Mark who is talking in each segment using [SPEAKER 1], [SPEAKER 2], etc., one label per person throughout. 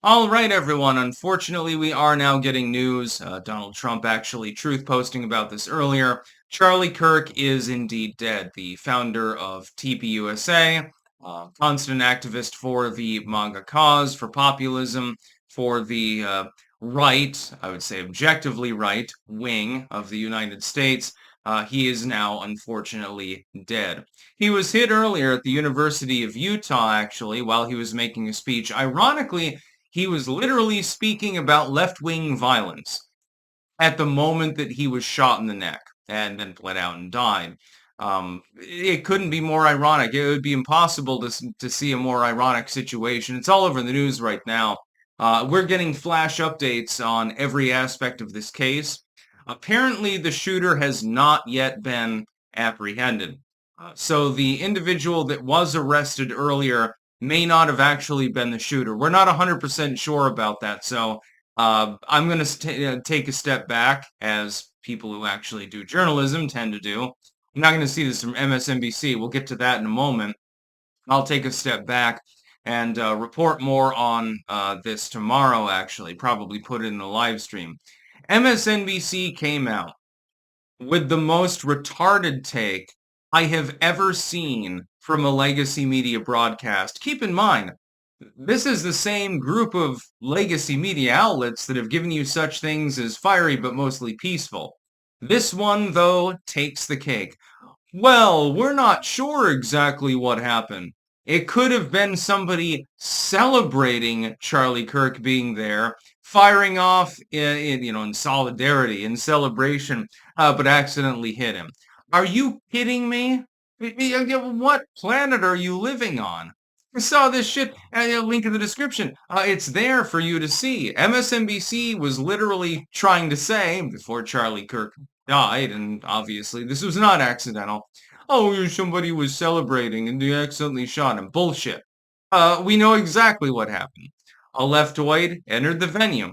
[SPEAKER 1] All right, everyone. Unfortunately, we are now getting news. Donald Trump actually truth posting about this earlier. Charlie Kirk is indeed dead, the founder of TPUSA, constant activist for the MAGA cause, for populism, for the right, I would say objectively right, wing of the United States. He is now unfortunately dead. He was hit earlier at the University of Utah, actually, while he was making a speech. Ironically, he was literally speaking about left-wing violence at the moment that he was shot in the neck and then bled out and died. It couldn't be more ironic. It would be impossible to see a more ironic situation. It's all over the news right now. We're getting flash updates on every aspect of this case. Apparently, the shooter has not yet been apprehended. So the individual that was arrested earlier may not have actually been the shooter. We're not 100% sure about that. So I'm going to take a step back, as people who actually do journalism tend to do. I'm not going to see this from MSNBC. We'll get to that in a moment. I'll take a step back and report more on this tomorrow, actually. Probably put it in a live stream. MSNBC came out with the most retarded take I have ever seen from a legacy media broadcast. Keep in mind, this is the same group of legacy media outlets that have given you such things as fiery but mostly peaceful. This one, though, takes the cake. Well, we're not sure exactly what happened. It could have been somebody celebrating Charlie Kirk being there, firing off in solidarity, in celebration, but accidentally hit him. Are you kidding me? What planet are you living on? I saw this shit. Link in the description. It's there for you to see. MSNBC was literally trying to say, before Charlie Kirk died, and obviously this was not accidental. Oh, somebody was celebrating and they accidentally shot him. Bullshit. We know exactly what happened. A leftoid entered the venue.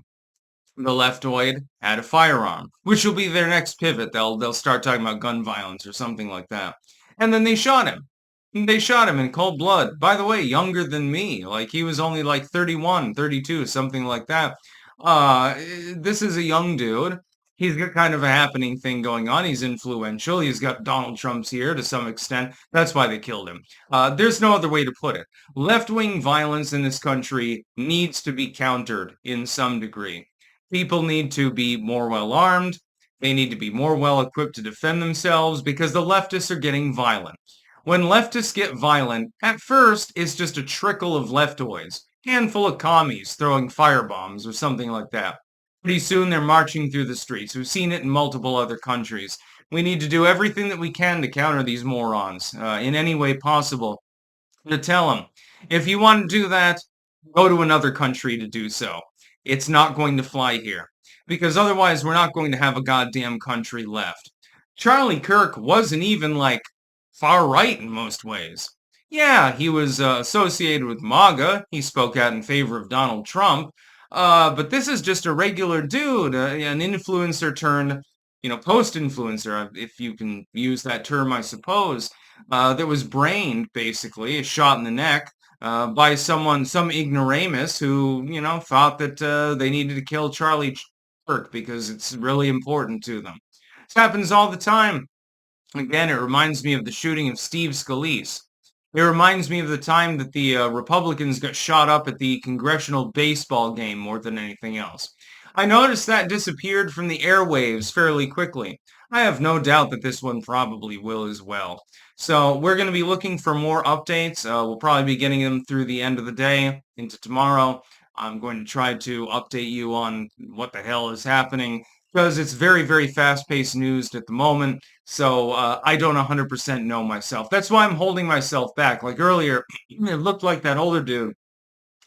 [SPEAKER 1] The leftoid had a firearm, which will be their next pivot. They'll start talking about gun violence or something like that. And then they shot him. They shot him in cold blood. By the way, younger than me. Like he was only like 31, 32, something like that. This is a young dude. He's got kind of a happening thing going on. He's influential. He's got Donald Trump's ear to some extent. That's why they killed him. There's no other way to put it. Left-wing violence in this country needs to be countered in some degree. People need to be more well-armed. They need to be more well-equipped to defend themselves because the leftists are getting violent. When leftists get violent, at first it's just a trickle of leftoids, handful of commies throwing firebombs or something like that. Pretty soon they're marching through the streets. We've seen it in multiple other countries. We need to do everything that we can to counter these morons in any way possible. To tell them, if you want to do that, go to another country to do so. It's not going to fly here because otherwise we're not going to have a goddamn country left. Charlie Kirk wasn't even like far right in most ways. Yeah, he was associated with MAGA. He spoke out in favor of Donald Trump. But this is just a regular dude, an influencer turned, post-influencer, if you can use that term, I suppose, that was brained, basically, shot in the neck, by some ignoramus who, thought that they needed to kill Charlie Kirk because it's really important to them. This happens all the time. Again, it reminds me of the shooting of Steve Scalise. It reminds me of the time that the Republicans got shot up at the congressional baseball game more than anything else. I noticed that disappeared from the airwaves fairly quickly. I have no doubt that this one probably will as well. So we're going to be looking for more updates. We'll probably be getting them through the end of the day into tomorrow. I'm going to try to update you on what the hell is happening because it's very, very fast-paced news at the moment. So I don't 100% know myself. That's why I'm holding myself back. Like earlier, it looked like that older dude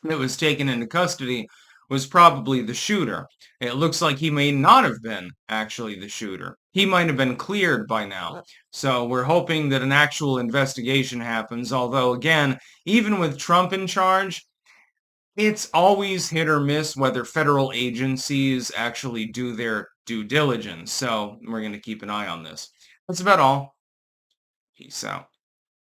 [SPEAKER 1] that was taken into custody was probably the shooter. It looks like he may not have been actually the shooter. He might have been cleared by now. So we're hoping that an actual investigation happens. Although, again, even with Trump in charge, it's always hit or miss whether federal agencies actually do their due diligence. So we're going to keep an eye on this. That's about all. Peace out.